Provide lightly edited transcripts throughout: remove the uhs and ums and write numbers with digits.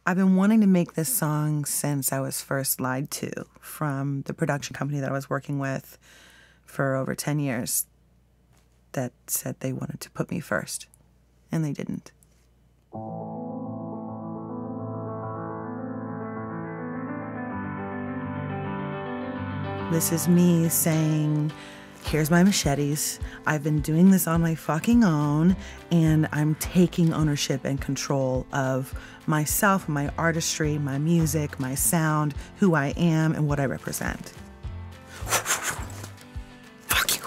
I've been wanting to make this song since I was first lied to from the production company that I was working with for over 10 years that said they wanted to put me first, and they didn't. This is me saying, here's my machetes. I've been doing this on my fucking own, and I'm taking ownership and control of myself, my artistry, my music, my sound, who I am, and what I represent. Fuck you.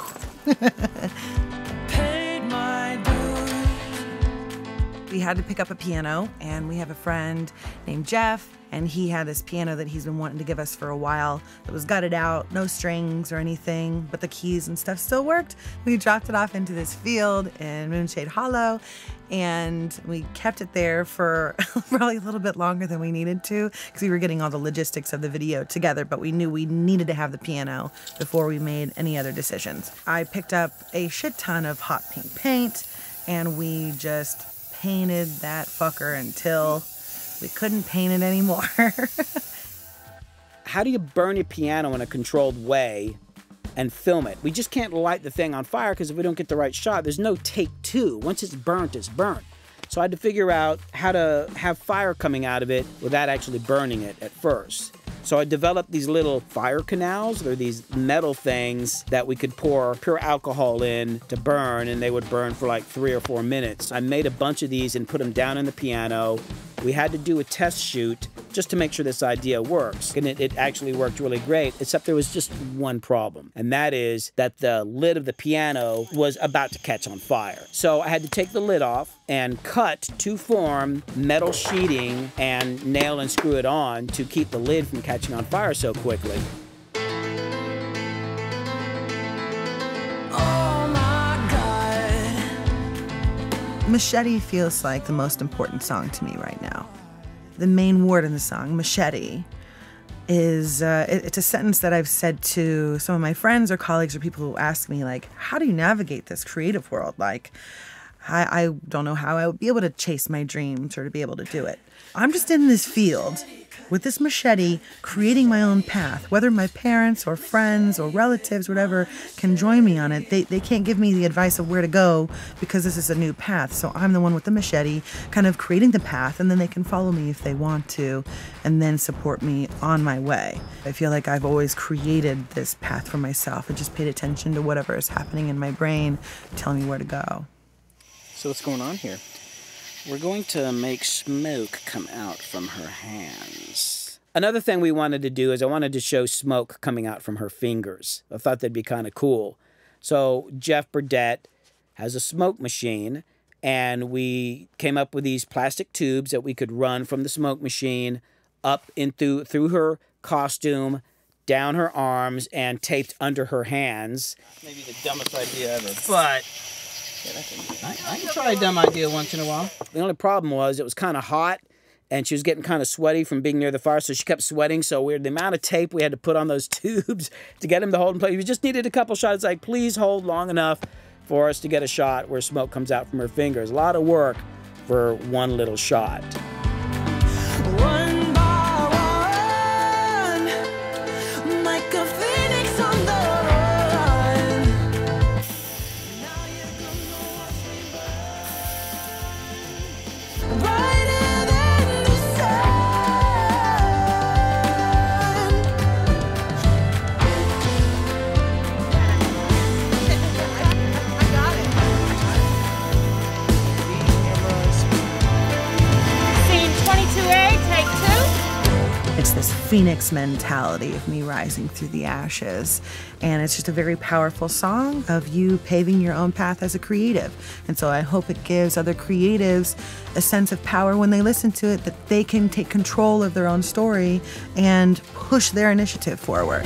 Paid my dues. We had to pick up a piano, and we have a friend named Jeff, and he had this piano that he's been wanting to give us for a while that was gutted out, no strings or anything, but the keys and stuff still worked. We dropped it off into this field in Moonshade Hollow, and we kept it there for probably a little bit longer than we needed to because we were getting all the logistics of the video together, but we knew we needed to have the piano before we made any other decisions. I picked up a shit ton of hot pink paint, and we just painted that fucker until we couldn't paint it anymore. How do you burn your piano in a controlled way and film it? We just can't light the thing on fire because if we don't get the right shot, there's no take two. Once it's burnt, it's burnt. So I had to figure out how to have fire coming out of it without actually burning it at first. So I developed these little fire canals. They're these metal things that we could pour pure alcohol in to burn, and they would burn for like 3 or 4 minutes. I made a bunch of these and put them down in the piano. We had to do a test shoot just to make sure this idea works. And it actually worked really great, except there was just one problem. And that is that the lid of the piano was about to catch on fire. So I had to take the lid off and cut to form metal sheeting and nail and screw it on to keep the lid from catching on fire so quickly. Machete feels like the most important song to me right now. The main word in the song, machete, is it's a sentence that I've said to some of my friends or colleagues or people who ask me, like, how do you navigate this creative world? Like, I don't know how I would be able to chase my dreams or to be able to do it. I'm just in this field with this machete creating my own path. Whether my parents or friends or relatives, whatever, can join me on it, they can't give me the advice of where to go because this is a new path. So I'm the one with the machete kind of creating the path, and then they can follow me if they want to and then support me on my way. I feel like I've always created this path for myself and just paid attention to whatever is happening in my brain, telling me where to go. So what's going on here? We're going to make smoke come out from her hands. Another thing we wanted to do is I wanted to show smoke coming out from her fingers. I thought that'd be kind of cool. So Jeff Burdett has a smoke machine, and we came up with these plastic tubes that we could run from the smoke machine up through her costume, down her arms, and taped under her hands. Maybe the dumbest idea ever, but I can try a dumb idea once in a while. The only problem was it was kind of hot, and she was getting kind of sweaty from being near the fire, so she kept sweating so weird. The amount of tape we had to put on those tubes to get him to hold in place. We just needed a couple shots. It's like, please hold long enough for us to get a shot where smoke comes out from her fingers. A lot of work for one little shot. One by one, like a phoenix on the this phoenix mentality of me rising through the ashes. And it's just a very powerful song of you paving your own path as a creative. And so I hope it gives other creatives a sense of power when they listen to it, that they can take control of their own story and push their initiative forward.